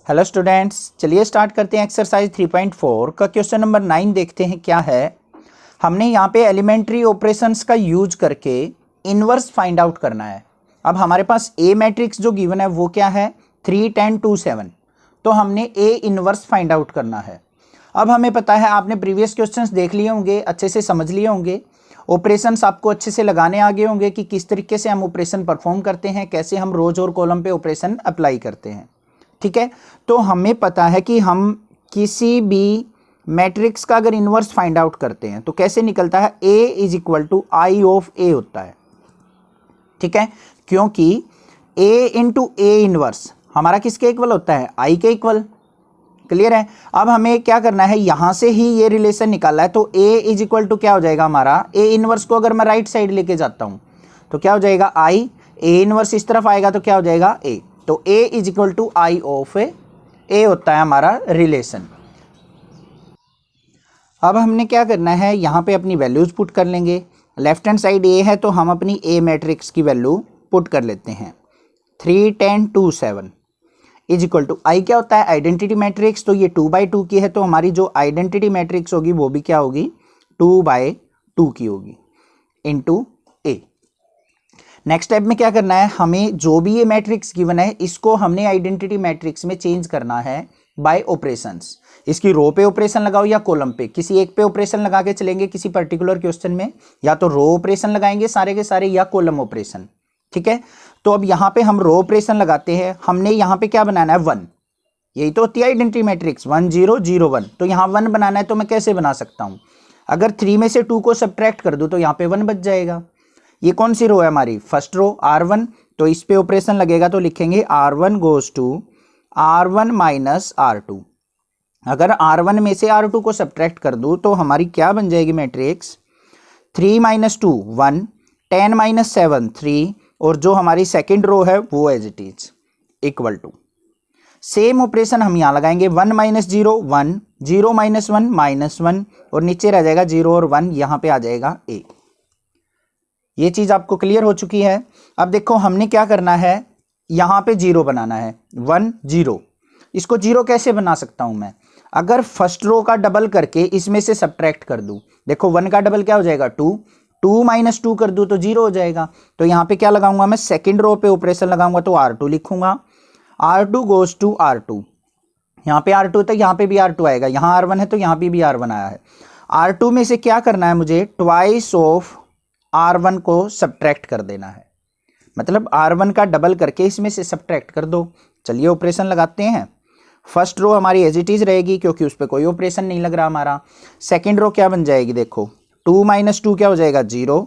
Hello students, चलिए start करते हैं एक्सरसाइज 3.4 का क्वेश्चन नंबर 9 देखते हैं क्या है। हमने यहाँ पे एलिमेंट्री ऑपरेशंस का यूज करके इनवर्स फाइंड आउट करना है। अब हमारे पास ए मैट्रिक्स जो गिवन है वो क्या है 3, 10, 2, 7। तो हमने ए इनवर्स फाइंड आउट करना है। अब हमें पता है, आपने प्रीवियस क्वेश्चंस देख लिए होंगे, अच्छे से समझ लिए होंगे, ऑपरेशंस आपको अच्छे से लगाने आ गए होंगे कि किस तरीके से हम ऑपरेशन परफॉर्म करते हैं, कैसे हम रोज और कॉलम पे ऑपरेशन अप्लाई करते हैं। ठीक है, तो हमें पता है कि हम किसी भी मैट्रिक्स का अगर इन्वर्स फाइंड आउट करते हैं तो कैसे निकलता है, A is equal to I of A होता है। ठीक है, क्योंकि A इंटू ए इनवर्स हमारा किसके इक्वल होता है, I के इक्वल। क्लियर है। अब हमें क्या करना है, यहां से ही ये रिलेशन निकालना है। तो A इज इक्वल टू क्या हो जाएगा हमारा, A इनवर्स को अगर मैं राइट साइड लेके जाता हूं तो क्या हो जाएगा I, A इनवर्स इस तरफ आएगा तो क्या हो जाएगा A। तो A is equal to I of A होता है हमारा रिलेशन। अब हमने क्या करना है, यहाँ पे अपनी वैल्यूज पुट कर लेंगे। लेफ्ट हैंड साइड A है तो हम अपनी A मैट्रिक्स की वैल्यू पुट कर लेते हैं। 3, 10, 2, 7 इज इक्वल टू आई क्या होता है, आइडेंटिटी मैट्रिक्स। तो ये 2/2 की है तो हमारी जो आइडेंटिटी मैट्रिक्स होगी वो भी क्या होगी, 2/2 की होगी इंटू ए। नेक्स्ट स्टेप में क्या करना है, हमें जो भी ये मैट्रिक्स गिवन है इसको हमने आइडेंटिटी मैट्रिक्स में चेंज करना है बाय ऑपरेशंस। इसकी रो पे ऑपरेशन लगाओ या कॉलम पे, किसी एक पे ऑपरेशन लगा के चलेंगे किसी पर्टिकुलर क्वेश्चन में, या तो रो ऑपरेशन लगाएंगे सारे के सारे या कॉलम ऑपरेशन। ठीक है, तो अब यहाँ पे हम रो ऑपरेशन लगाते हैं। हमने यहाँ पे क्या बनाना है, 1। यही तो होती है आइडेंटिटी मैट्रिक्स, 1 0 0 1। तो यहाँ 1 बनाना है तो मैं कैसे बना सकता हूँ, अगर 3 में से 2 को सब्ट्रैक्ट कर दूँ तो यहाँ पे 1 बच जाएगा। ये कौन सी रो है हमारी, फर्स्ट रो R1। तो इस पे ऑपरेशन लगेगा तो लिखेंगे R1 goes to R1 minus R2। अगर R1 में से R2 को सब्ट्रैक्ट कर दूं तो हमारी क्या बन जाएगी मैट्रिक्स, 3 - 2 1, 10 - 7 3, और जो हमारी सेकेंड रो है वो as it is equal to. Same operation हम यहाँ लगाएंगे, 1 - 0 1, 0 - 1 -1, और नीचे रह जाएगा 0 और 1, यहाँ पे आ जाएगा A। ये चीज आपको क्लियर हो चुकी है। अब देखो हमने क्या करना है, यहां पे 0 बनाना है, 1 0। इसको 0 कैसे बना सकता हूं मैं, अगर फर्स्ट रो का डबल करके इसमें से सब्ट्रैक्ट कर दूं। देखो 1 का डबल क्या हो जाएगा 2, 2 - 2 कर दूं तो 0 हो जाएगा। तो यहां पे क्या लगाऊंगा मैं, सेकंड रो पे ऑपरेशन लगाऊंगा तो R2 लिखूंगा। R2 गोज टू R2, यहाँ पे R2 तो यहाँ पे भी R2 आएगा, यहाँ R1 है तो यहाँ पे भी R1 आया है। R2 में से क्या करना है मुझे, ट्वाइस ऑफ R1 को सब्ट्रैक्ट कर देना है, मतलब R1 का डबल करके इसमें से सब्ट्रैक्ट कर दो। चलिए ऑपरेशन लगाते हैं। फर्स्ट रो हमारी एज इट इज रहेगी क्योंकि उस पर कोई ऑपरेशन नहीं लग रहा हमारा। सेकंड रो क्या बन जाएगी, देखो 2 - 2 क्या हो जाएगा 0,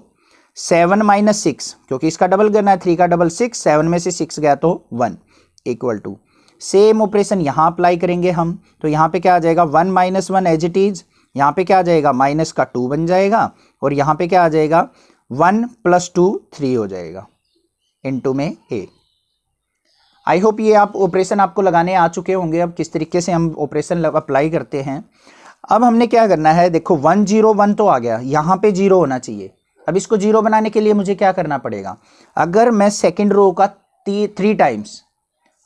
7 - 6 क्योंकि इसका डबल करना है, 3 का डबल 6, 7 में से 6 गया तो 1 इक्वल टू। सेम ऑपरेशन यहाँ अप्लाई करेंगे हम, तो यहाँ पे क्या आ जाएगा 1 - 1 एज इट इज, यहाँ पे क्या आ जाएगा माइनस का 2 बन जाएगा, और यहाँ पे क्या आ जाएगा 1 + 2 3 हो जाएगा इनटू में A। आई होप ये आप ऑपरेशन आपको लगाने आ चुके होंगे, अब किस तरीके से हम ऑपरेशन अप्लाई करते हैं। अब हमने क्या करना है, देखो 1 0 1 तो आ गया, यहाँ पे 0 होना चाहिए। अब इसको 0 बनाने के लिए मुझे क्या करना पड़ेगा, अगर मैं सेकेंड रो का 3 टाइम्स,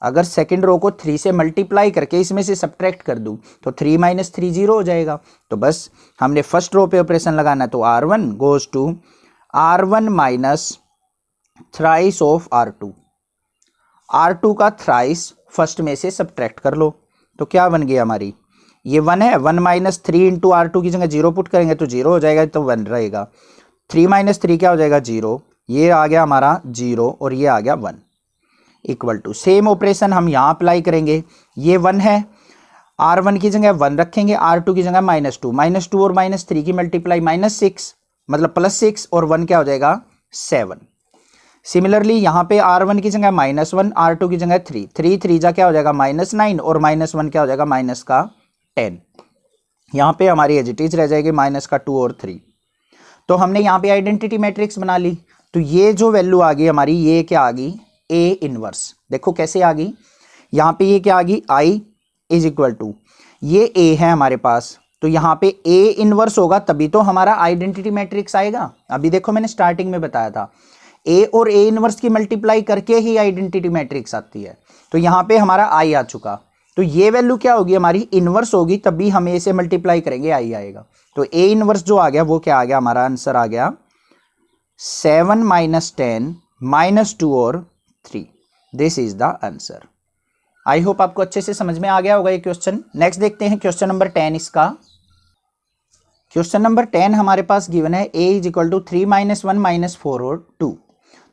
अगर सेकेंड रो को 3 से मल्टीप्लाई करके इसमें से सब्ट्रैक्ट कर दूं तो 3 - 3 0 हो जाएगा। तो बस हमने फर्स्ट रो पे ऑपरेशन लगाना है, तो R1 goes to R1 minus thrice of R2। R2 का थ्राइस फर्स्ट में से सब्ट्रैक्ट कर लो तो क्या बन गया हमारी, ये 1 है, 1 - 3 इंटू R2 की जगह 0 पुट करेंगे तो 0 हो जाएगा, तो 1 रहेगा। 3 - 3 क्या हो जाएगा 0, ये आ गया हमारा 0 और ये आ गया 1 इक्वल टू। सेम ऑपरेशन हम यहाँ अप्लाई करेंगे, ये 1 है, R1 की जगह 1 रखेंगे, R2 की जगह -2, -2 और -3 की मल्टीप्लाई -6 मतलब +6, और 1 क्या हो जाएगा 7। सिमिलरली यहाँ पे R1 की जगह -1, R2 की जगह 3, 3 3 जा क्या हो जाएगा -9, और -1 क्या हो जाएगा -10। यहाँ पे हमारी एज इट इज रह जाएगी -2 और 3। तो हमने यहाँ पे आइडेंटिटी मैट्रिक्स बना ली। तो ये जो वैल्यू आ गई हमारी, ये क्या आ गई A इनवर्स। देखो कैसे आ गई, यहाँ पे ये क्या आ गई I इज इक्वल टू, ये A है हमारे पास, तो यहाँ पे A इनवर्स होगा तभी तो हमारा आइडेंटिटी मैट्रिक्स आएगा। अभी देखो मैंने स्टार्टिंग में बताया था ए और ए इनवर्स की मल्टीप्लाई करके ही आइडेंटिटी मैट्रिक्स आती है। तो यहाँ पे हमारा आई आ चुका, तो ये वैल्यू क्या होगी हमारी, इनवर्स होगी, तभी हम ए से मल्टीप्लाई करेंगे आई आएगा। तो ए इनवर्स जो आ गया वो क्या आ गया, हमारा आंसर आ गया 7 माइनस 10 माइनस 2 और 3। This is the answer. I hope आपको अच्छे से समझ में आ गया होगा ये क्वेश्चन। नेक्स्ट देखते हैं क्वेश्चन नंबर 10 इसका। क्वेश्चन नंबर 10 हमारे पास गिवन है a is equal to 3 minus 1 minus 4 और 2।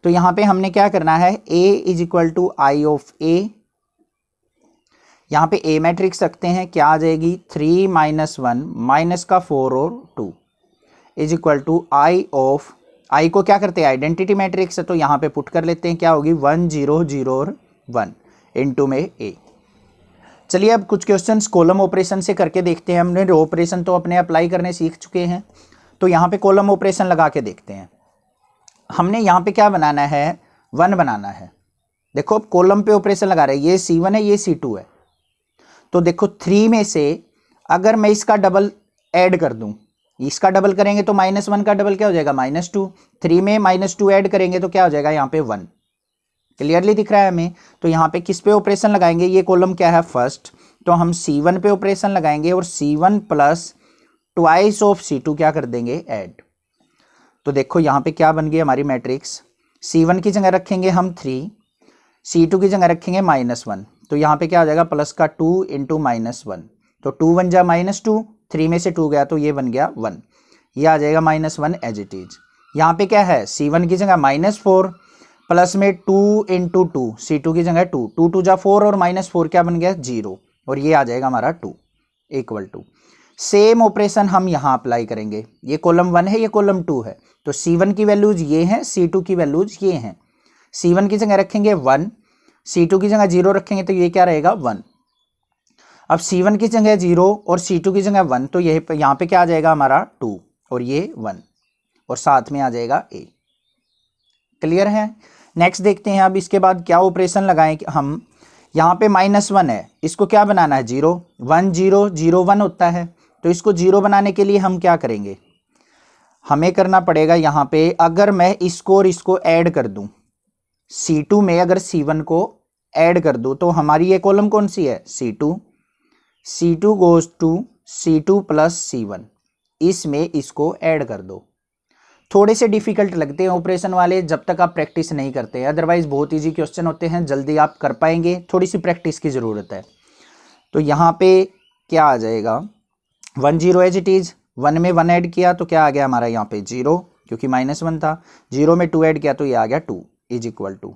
तो यहाँ पे हमने क्या करना है, a is equal to I of a, यहाँ पे ए मैट्रिक्स रखते हैं, क्या आ जाएगी 3 माइनस 1 माइनस का 4 और 2 is equal to I of, I को क्या करते हैं आइडेंटिटी मैट्रिक्स है तो यहाँ पे पुट कर लेते हैं, क्या होगी 1 0 0 और 1 इनटू में ए। चलिए अब कुछ क्वेश्चंस कॉलम ऑपरेशन से करके देखते हैं। हमने रो ऑपरेशन तो अपने अप्लाई करने सीख चुके हैं, तो यहाँ पे कॉलम ऑपरेशन लगा के देखते हैं। हमने यहाँ पे क्या बनाना है, 1 बनाना है। देखो अब कॉलम पे ऑपरेशन लगा रहे हैं, ये C1 है ये C2 है, तो देखो 3 में से अगर मैं इसका डबल ऐड कर दूं, इसका डबल करेंगे तो -1 का डबल क्या हो जाएगा -2, 3 में -2 ऐड करेंगे तो क्या हो जाएगा यहाँ पे 1। क्लियरली दिख रहा है हमें। तो यहाँ पे किस पे ऑपरेशन लगाएंगे, ये कॉलम क्या है फर्स्ट, तो हम C1 पे ऑपरेशन लगाएंगे और C1 plus twice of C2 क्या कर देंगे ऐड। तो देखो यहाँ पे क्या बन गई हमारी मैट्रिक्स, C1 की जगह रखेंगे हम 3, C2 की जगह रखेंगे -1, तो यहाँ पे क्या हो जाएगा प्लस का 2 इंटू -1, तो 2 1 जा -2, 3 में से 2 गया तो ये बन गया 1, ये आ जाएगा -1 एज इट इज। यहाँ पे क्या है C1 की जगह -4 प्लस में 2 इंटू 2, C2 की जगह 2, 2 2 जा 4 और -4 क्या बन गया 0, और ये आ जाएगा हमारा 2 इक्वल टू। सेम ऑपरेशन हम यहाँ अप्लाई करेंगे, ये कॉलम 1 है ये कॉलम 2 है, तो C1 की वैल्यूज ये हैं, C2 की वैल्यूज ये हैं। C1 की जगह रखेंगे 1, C2 की जगह 0 रखेंगे तो ये क्या रहेगा 1। अब C1 की जगह 0 और C2 की जगह 1, तो ये यहाँ पे क्या आ जाएगा हमारा 2 और ये 1 और साथ में आ जाएगा a। क्लियर है। नेक्स्ट देखते हैं अब इसके बाद क्या ऑपरेशन लगाएं हम। यहाँ पे -1 है, इसको क्या बनाना है 0, 1 0 0 1 होता है, तो इसको 0 बनाने के लिए हम क्या करेंगे, हमें करना पड़ेगा यहाँ पे, अगर मैं इसको और इसको ऐड कर दूं, C2 में अगर C1 को ऐड कर दूं तो हमारी ये कॉलम कौन सी है C2, C2 goes to C2 plus C1, इसमें इसको ऐड कर दो। थोड़े से डिफिकल्ट लगते हैं ऑपरेशन वाले जब तक आप प्रैक्टिस नहीं करते हैं, अदरवाइज बहुत इजी क्वेश्चन होते हैं, जल्दी आप कर पाएंगे, थोड़ी सी प्रैक्टिस की ज़रूरत है। तो यहाँ पे क्या आ जाएगा 1 0 एज इट इज़, 1 में 1 ऐड किया तो क्या आ गया हमारा यहाँ पे 0, क्योंकि -1 था, 0 में 2 ऐड किया तो ये आ गया 2 इज इक्वल टू,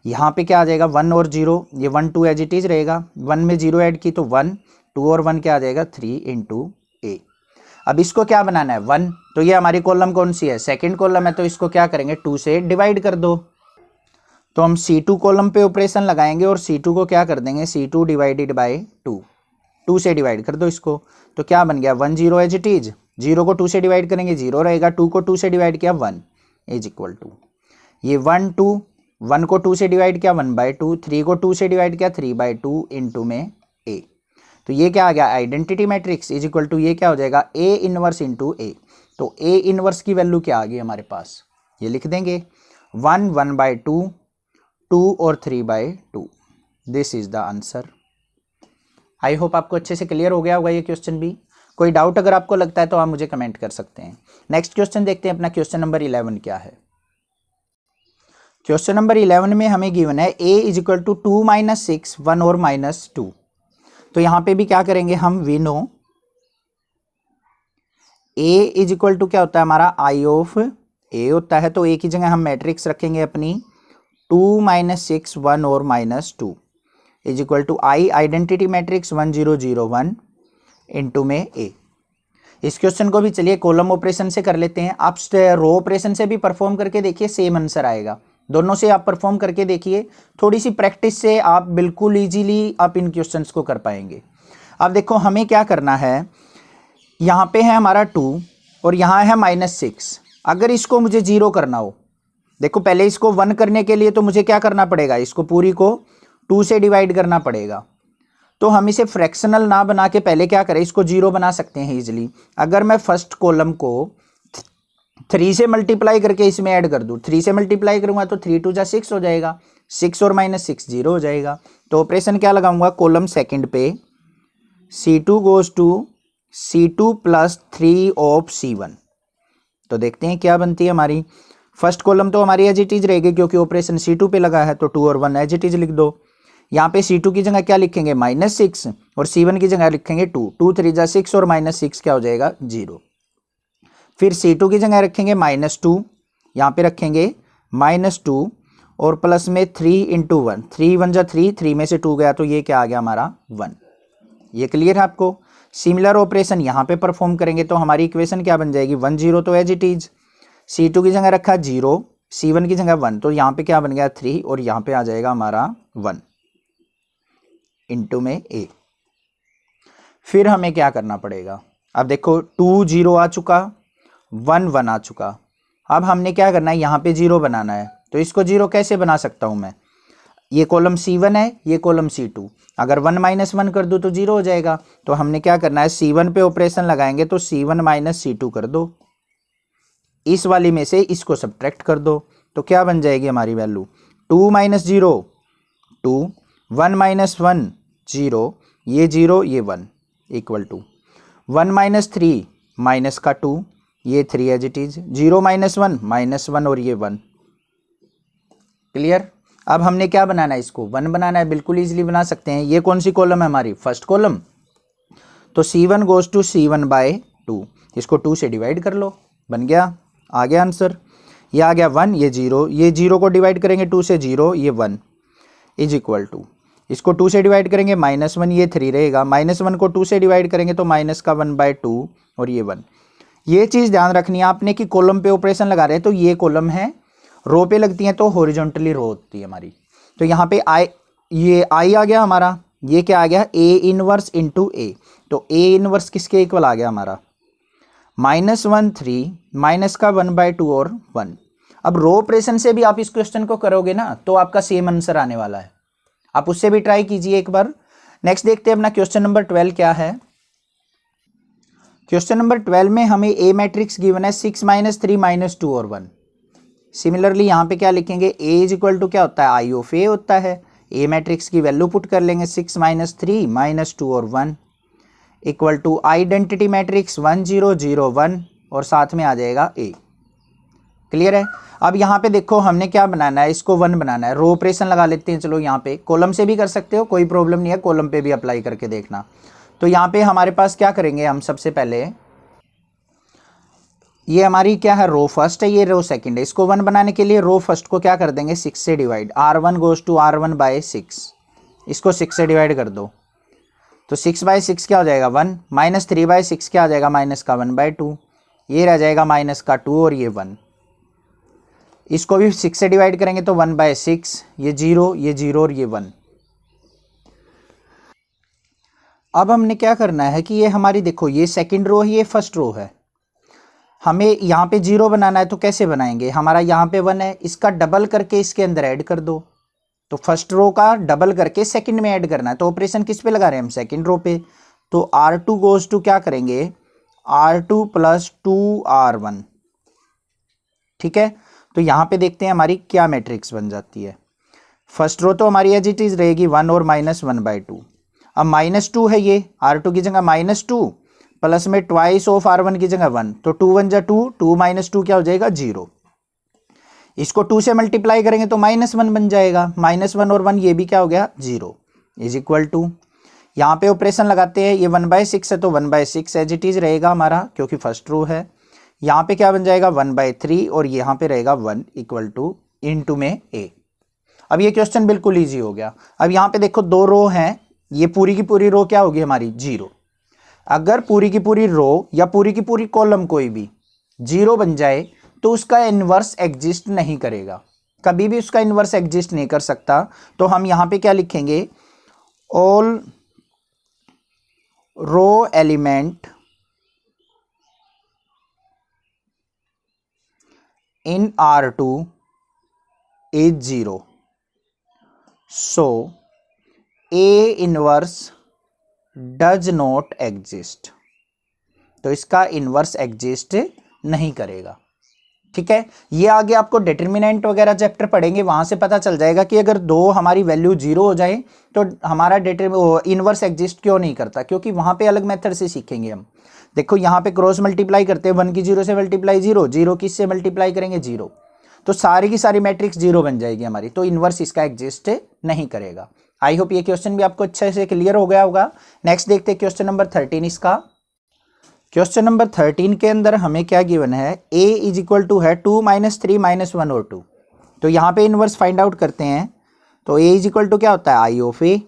यहाँ पे क्या आ जाएगा 1 और 0, ये 1 2 एज इट इज़ रहेगा, 1 में 0 ऐड की तो 1, 2 और 1 क्या आ जाएगा 3 इंटू ए। अब इसको क्या बनाना है 1, तो ये हमारी कॉलम कौन सी है सेकंड कॉलम है, तो इसको क्या करेंगे 2 से डिवाइड कर दो। तो हम C2 कॉलम पे ऑपरेशन लगाएंगे और C2 को क्या कर देंगे C2 डिवाइडेड बाय 2, 2 से डिवाइड कर दो इसको, तो क्या बन गया 1 0 एज इट इज, 0 को 2 से डिवाइड करेंगे 0 रहेगा, 2 को 2 से डिवाइड किया 1 इज इक्वल टू, ये 1 2, 1 को 2 से डिवाइड किया 1/2, 3 को 2 से डिवाइड किया 3/2 इंटू में a। तो ये क्या आ गया identity matrix is equal to, ये क्या हो जाएगा A इनवर्स इंटू ए। तो A इनवर्स की वैल्यू क्या आ गई हमारे पास, ये लिख देंगे 1 1/2, 2 और 3/2। This is the answer. I hope आपको अच्छे से क्लियर हो गया होगा ये क्वेश्चन भी। कोई डाउट अगर आपको लगता है तो आप मुझे कमेंट कर सकते हैं। नेक्स्ट क्वेश्चन देखते हैं अपना, क्वेश्चन नंबर 11 क्या है। क्वेश्चन नंबर 11 में हमें गिवन है a इज इक्वल टू 2 - 6 1 और -2। तो यहाँ पे भी क्या करेंगे हम, we know a is equal to क्या होता है हमारा आई ऑफ a होता है, तो a की जगह हम मैट्रिक्स रखेंगे अपनी 2 - 6 1 और -2 is equal to I identity matrix 1 0 0 1 into में a। इस क्वेश्चन को भी चलिए कॉलम ऑपरेशन से कर लेते हैं, आप रो ऑपरेशन से भी परफॉर्म करके देखिए, सेम आंसर आएगा। दोनों से आप परफॉर्म करके देखिए, थोड़ी सी प्रैक्टिस से आप बिल्कुल इजीली आप इन क्वेश्चंस को कर पाएंगे। अब देखो हमें क्या करना है, यहाँ पे है हमारा 2 और यहाँ है -6। अगर इसको मुझे 0 करना हो, देखो पहले इसको 1 करने के लिए तो मुझे क्या करना पड़ेगा, इसको पूरी को 2 से डिवाइड करना पड़ेगा। तो हम इसे फ्रैक्शनल ना बना के पहले क्या करें, इसको 0 बना सकते हैं इजीली। अगर मैं फर्स्ट कॉलम को 3 से मल्टीप्लाई करके इसमें ऐड कर दूं, 3 से मल्टीप्लाई करूंगा तो 3 2 जा 6 हो जाएगा, 6 और -6 0 हो जाएगा। तो ऑपरेशन क्या लगाऊंगा, कॉलम सेकंड पे C2 goes to C2 + 3 of C1। तो देखते हैं क्या बनती है हमारी। फर्स्ट कॉलम तो हमारी एज इट इज रहेगी क्योंकि ऑपरेशन C2 पे लगा है, तो 2 और 1 एज इट इज लिख दो। यहाँ पे C2 की जगह क्या लिखेंगे, -6 और C1 की जगह लिखेंगे 2। 2 3 जा 6 और -6 क्या हो जाएगा 0। फिर C2 की जगह रखेंगे -2, यहाँ पे रखेंगे -2 और प्लस में 3 × 1, 3 1 जा 3, 3 में से 2 गया तो ये क्या आ गया हमारा 1। ये क्लियर है आपको। सिमिलर ऑपरेशन यहाँ पे परफॉर्म करेंगे तो हमारी इक्वेशन क्या बन जाएगी, 1 0 तो एज इट इज। C2 की जगह रखा 0, C1 की जगह 1, तो यहाँ पे क्या बन गया 3 और यहाँ पे आ जाएगा हमारा 1 इंटू में A। फिर हमें क्या करना पड़ेगा, अब देखो 2 0 आ चुका, 1 1 आ चुका। अब हमने क्या करना है, यहाँ पे 0 बनाना है। तो इसको 0 कैसे बना सकता हूँ मैं, ये कॉलम C1 है, ये कॉलम C2, अगर 1 - 1 कर दूँ तो 0 हो जाएगा। तो हमने क्या करना है, C1 पे ऑपरेशन लगाएंगे तो C1 - C2 कर दो, इस वाली में से इसको सब्ट्रैक्ट कर दो, तो क्या बन जाएगी हमारी वैल्यू 2 - 0 2, 1 - 1 0, ये 0 ये 1 इक्वल टू 1 - 3 माइनस का 2, ये 3 एज इट इज, 0 - 1 -1 और ये 1। क्लियर। अब हमने क्या बनाना है, इसको 1 बनाना है, बिल्कुल इजीली बना सकते हैं। ये कौन सी कॉलम है हमारी, फर्स्ट कॉलम, तो C1 गोज टू C1/2, इसको 2 से डिवाइड कर लो, बन गया, आ गया आंसर। ये आ गया 1, ये 0, ये 0 को डिवाइड करेंगे 2 से 0, ये 1 इज इक्वल टू, इसको 2 से डिवाइड करेंगे -1, ये 3 रहेगा, -1 को 2 से डिवाइड करेंगे तो माइनस का 1/2 और ये 1। ये चीज़ ध्यान रखनी है आपने कि कॉलम पे ऑपरेशन लगा रहे हैं तो ये कॉलम है, रो पे लगती हैं तो हॉरिजॉन्टली रो होती है हमारी। तो यहाँ पे ये I आ गया हमारा, ये क्या आ गया A इनवर्स इंटू A। तो A इनवर्स किसके इक्वल आ गया हमारा, -1 3 माइनस का 1/2 और 1। अब रो ऑपरेशन से भी आप इस क्वेश्चन को करोगे ना तो आपका सेम आंसर आने वाला है, आप उससे भी ट्राई कीजिए एक बार। नेक्स्ट देखते हैं अपना क्वेश्चन नंबर 12 क्या है। क्वेश्चन नंबर 12 में हमें A मैट्रिक्स गिवन है 6 - 3 - 2 और 1। सिमिलरली यहाँ पे क्या लिखेंगे, A इज इक्वल टू क्या होता है, I ऑफ A होता है। A मैट्रिक्स की वैल्यू पुट कर लेंगे 6 - 3 - 2 और 1 इक्वल टू आइडेंटिटी मैट्रिक्स 1 0 0 1 और साथ में आ जाएगा A। क्लियर है। अब यहाँ पे देखो हमने क्या बनाना है, इसको 1 बनाना है, रो ऑपरेशन लगा लेते हैं। चलो यहाँ पे कॉलम से भी कर सकते हो, कोई प्रॉब्लम नहीं है, कॉलम पे भी अप्लाई करके देखना। तो यहाँ पे हमारे पास क्या करेंगे, हम सबसे पहले ये हमारी क्या है, रो फर्स्ट है, ये रो सेकंड है। इसको 1 बनाने के लिए रो फर्स्ट को क्या कर देंगे 6 से divide, R1 goes to R1/6, इसको 6 से डिवाइड कर दो तो 6/6 क्या हो जाएगा 1, -3/6 क्या आ जाएगा माइनस का 1/2, ये रह जाएगा माइनस का 2 और ये 1। इसको भी 6 से डिवाइड करेंगे तो 1/6, ये 0 और ये 1। अब हमने क्या करना है कि ये हमारी देखो ये सेकंड रो है, ये फर्स्ट रो है, हमें यहाँ पे 0 बनाना है तो कैसे बनाएंगे, हमारा यहाँ पे 1 है, इसका डबल करके इसके अंदर ऐड कर दो। तो फर्स्ट रो का डबल करके सेकंड में ऐड करना है, तो ऑपरेशन किस पे लगा रहे हैं हम, सेकंड रो पे। तो R2 गोज टू क्या करेंगे, R2 + 2R1। ठीक है। तो यहाँ पे देखते हैं हमारी क्या मैट्रिक्स बन जाती है। फर्स्ट रो तो हमारी एज इट इज रहेगी 1 और -1/2। अब -2 है, ये R2 की जगह -2 प्लस में ट्वाइस ऑफ R1 की जगह 1, तो 2 1 जा 2, 2 - 2 क्या हो जाएगा 0। इसको 2 से मल्टीप्लाई करेंगे तो -1 बन जाएगा, -1 और 1 ये भी क्या हो गया 0 इज इक्वल टू, यहाँ पे ऑपरेशन लगाते हैं, ये 1/6 है तो 1/6 एज इट इज रहेगा हमारा क्योंकि फर्स्ट रो है। यहाँ पे क्या बन जाएगा 1/3 और यहाँ पे रहेगा 1 इक्वल टू इनटू में A। अब ये क्वेश्चन बिल्कुल ईजी हो गया। अब यहाँ पे देखो 2 रो हैं, ये पूरी की पूरी रो क्या होगी हमारी 0। अगर पूरी की पूरी रो या पूरी की पूरी कॉलम कोई भी 0 बन जाए तो उसका इन्वर्स एग्जिस्ट नहीं करेगा, कभी भी उसका इन्वर्स एग्जिस्ट नहीं कर सकता। तो हम यहाँ पे क्या लिखेंगे, all row element in R2 is 0, so A inverse does not exist. तो इसका इनवर्स एग्जिस्ट नहीं करेगा। ठीक है, ये आगे आपको डिटर्मिनेंट वगैरह चैप्टर पढ़ेंगे, वहां से पता चल जाएगा कि अगर दो हमारी वैल्यू जीरो हो जाए तो हमारा इनवर्स एग्जिस्ट क्यों नहीं करता, क्योंकि वहां पे अलग मेथड से सीखेंगे हम। देखो यहाँ पे क्रॉस मल्टीप्लाई करते हैं, 1 की 0 से मल्टीप्लाई 0, 0 किससे मल्टीप्लाई करेंगे 0, तो सारी की सारी मैट्रिक्स 0 बन जाएगी हमारी, तो इनवर्स इसका एग्जिस्ट नहीं करेगा। आई होप ये क्वेश्चन भी आपको अच्छे से क्लियर हो गया होगा। नेक्स्ट देखते हैं क्वेश्चन नंबर 13 इसका। क्वेश्चन नंबर 13 के अंदर हमें क्या गिवन है, a इज इक्वल टू है 2 - 3 - 1 और 2। तो यहाँ पे इनवर्स फाइंड आउट करते हैं, तो a इज इक्वल टू क्या होता है आई ऑफ a,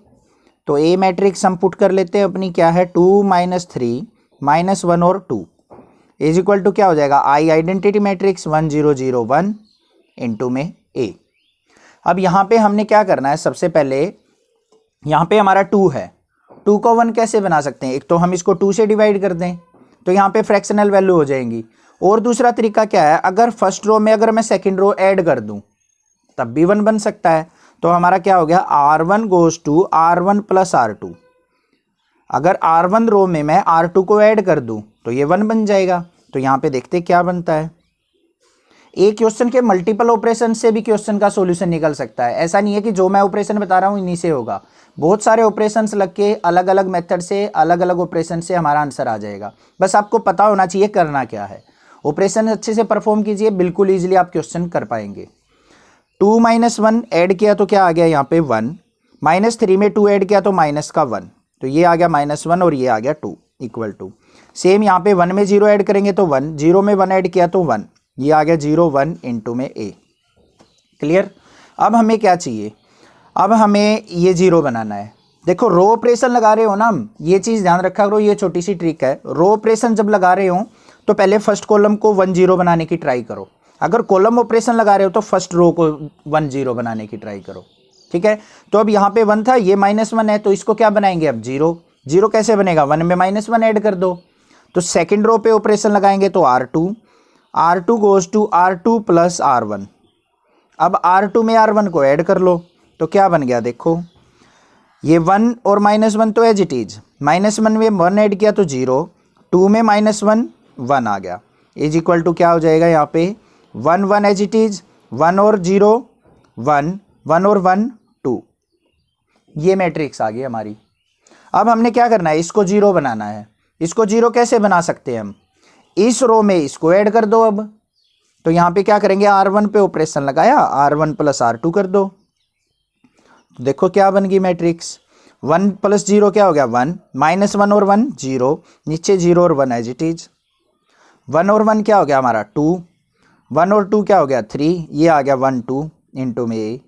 तो a मैट्रिक्स हम पुट कर लेते हैं अपनी, क्या है 2 - 3 - 1 और 2 इज इक्वल टू क्या हो जाएगा आई आइडेंटिटी मैट्रिक्स 1 0 0 1 इंटू में a। अब यहाँ पे हमने क्या करना है, सबसे पहले यहाँ पे हमारा 2 है, 2 को 1 कैसे बना सकते हैं, एक तो हम इसको 2 से डिवाइड कर दें तो यहाँ पे फ्रैक्शनल वैल्यू हो जाएंगी, और दूसरा तरीका क्या है, अगर फर्स्ट रो में अगर मैं सेकंड रो ऐड कर दूं तब भी 1 बन सकता है। तो हमारा क्या हो गया R1 goes to R1 plus R2, अगर R1 रो में मैं R2 को ऐड कर दूं तो ये 1 बन जाएगा। तो यहाँ पे देखते क्या बनता है, एक क्वेश्चन के मल्टीपल ऑपरेशन से भी क्वेश्चन का सॉल्यूशन निकल सकता है, ऐसा नहीं है कि जो मैं ऑपरेशन बता रहा हूँ इन्हीं से होगा, बहुत सारे ऑपरेशंस लग के अलग अलग मेथड से अलग अलग ऑपरेशन से हमारा आंसर आ जाएगा। बस आपको पता होना चाहिए करना क्या है, ऑपरेशन अच्छे से परफॉर्म कीजिए, बिल्कुल ईजिली आप क्वेश्चन कर पाएंगे। 2 - 1 ऐड किया तो क्या आ गया यहाँ पे 1, -3 में 2 ऐड किया तो माइनस का 1, तो ये आ गया -1 और ये आ गया 2 इक्वल टू। सेम यहाँ पे 1 में 0 ऐड करेंगे तो 1, 0 में 1 ऐड किया तो 1, ये आ गया 0 1 इंटू में a। क्लियर। अब हमें क्या चाहिए, अब हमें ये 0 बनाना है। देखो रो ऑपरेशन लगा रहे हो ना हम, ये चीज़ ध्यान रखा करो, ये छोटी सी ट्रिक है, रो ऑपरेशन जब लगा रहे हो तो पहले फर्स्ट कॉलम को 1 0 बनाने की ट्राई करो, अगर कॉलम ऑपरेशन लगा रहे हो तो फर्स्ट रो को 1 0 बनाने की ट्राई करो। ठीक है, तो अब यहाँ पे 1 था, ये -1 है, तो इसको क्या बनाएंगे अब 0, 0 कैसे बनेगा, 1 में -1 ऐड कर दो, तो सेकेंड रो पे ऑपरेशन लगाएंगे तो R2 goes to R2 plus R1। अब R2 में R1 को ऐड कर लो तो क्या बन गया, देखो ये 1 और -1 तो एज इट इज, -1 में 1 ऐड किया तो 0, 2 में -1 1 आ गया, इज इक्वल टू क्या हो जाएगा यहाँ पे 1 1 एज इट इज, 1 और 0 1, 1 और 1 2, ये मैट्रिक्स आ गई हमारी। अब हमने क्या करना है, इसको 0 बनाना है। इसको 0 कैसे बना सकते हैं हम, इस रो में इसको ऐड कर दो। अब तो यहाँ पे क्या करेंगे, R1 पे ऑपरेशन लगाया, R1 प्लस R2 कर दो, तो देखो क्या बन गई मैट्रिक्स, 1 + 0 क्या हो गया 1, -1 और 1 0, नीचे 0 और 1 एज इट इज, 1 और 1 क्या हो गया हमारा 2, 1 और 2 क्या हो गया 3, ये आ गया 1 2 इंटू में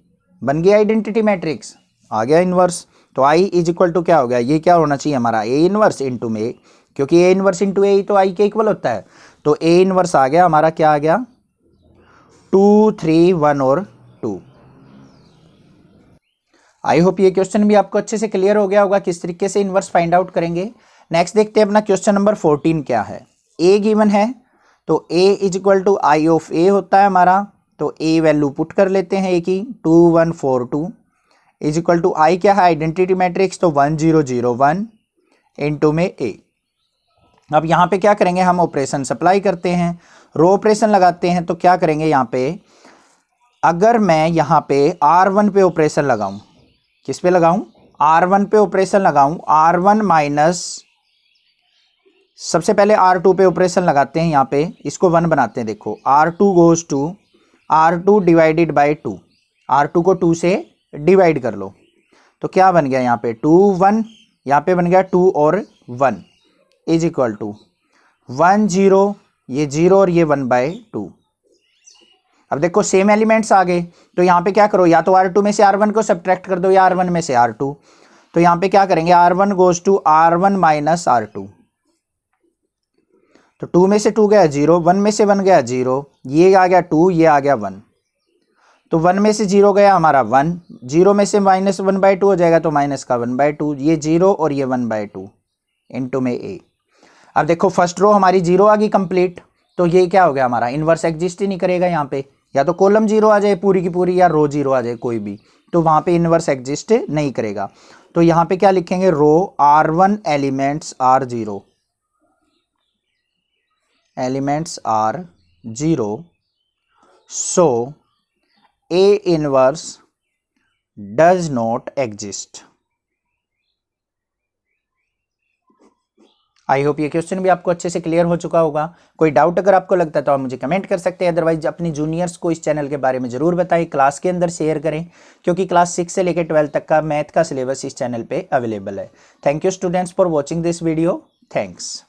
बन गया आइडेंटिटी मैट्रिक्स, आ गया इनवर्स। तो I इज इक्वल टू क्या हो गया, ये क्या होना चाहिए हमारा A इनवर्स इंटू में, क्योंकि A इनवर्स इंटू A तो I के इक्वल होता है, तो A इनवर्स आ गया हमारा, क्या आ गया 2 3 1 और 2। आई होप ये क्वेश्चन भी आपको अच्छे से क्लियर हो गया होगा किस तरीके से इनवर्स फाइंड आउट करेंगे। नेक्स्ट देखते हैं अपना क्वेश्चन नंबर 14 क्या है। A गिवन है तो A is equal to I of A होता है हमारा, तो A वैल्यू पुट कर लेते हैं A की 2 1 4 2 इज इक्वल टू I क्या है आइडेंटिटी मैट्रिक्स, तो 1 0 0 1 इंटू में A। अब यहाँ पे क्या करेंगे, हम ऑपरेशन सप्लाई करते हैं, रो ऑपरेशन लगाते हैं, तो क्या करेंगे यहाँ पे, अगर मैं यहाँ पे R1 पे ऑपरेशन लगाऊं, किस पे लगाऊं R1 पे ऑपरेशन लगाऊं, R1 माइनस, सबसे पहले R2 पे ऑपरेशन लगाते हैं, यहाँ पे इसको 1 बनाते हैं, देखो R2 goes to R2 divided by 2, R2 को 2 से डिवाइड कर लो, तो क्या बन गया यहाँ पे 2 1, यहाँ पे बन गया 2 और 1 इज इक्वल टू 1 0, ये 0 और ये 1/2। अब देखो सेम एलिमेंट्स आ गए, तो यहाँ पे क्या करो, या तो R2 में से R1 को सब्ट्रैक्ट कर दो या R1 में से R2, तो यहाँ पे क्या करेंगे R1 goes to R1 minus R2, तो 2 में से 2 गया 0, 1 में से 1 गया 0, ये आ गया 2, ये आ गया 1, तो 1 में से 0 गया हमारा 1, 0 में से -1/2 हो जाएगा तो माइनस का 1/2, ये 0 और ये 1/2 इंटू में A। अब देखो फर्स्ट रो हमारी 0 आ गई कंप्लीट, तो ये क्या हो गया हमारा इनवर्स एग्जिस्ट ही नहीं करेगा, यहाँ पे या तो कॉलम 0 आ जाए पूरी की पूरी या रो 0 आ जाए कोई भी, तो वहाँ पे इनवर्स एग्जिस्ट नहीं करेगा। तो यहाँ पे क्या लिखेंगे, row R1 elements are 0, elements are 0 so A inverse does not exist. I hope ये क्वेश्चन भी आपको अच्छे से क्लियर हो चुका होगा। कोई डाउट अगर आपको लगता है तो आप मुझे कमेंट कर सकते हैं, अदरवाइज अपनी जूनियर्स को इस चैनल के बारे में जरूर बताएं, क्लास के अंदर शेयर करें, क्योंकि क्लास 6 से लेकर 12 तक का मैथ का सिलेबस इस चैनल पे अवेलेबल है। Thank you students for watching this video. Thanks.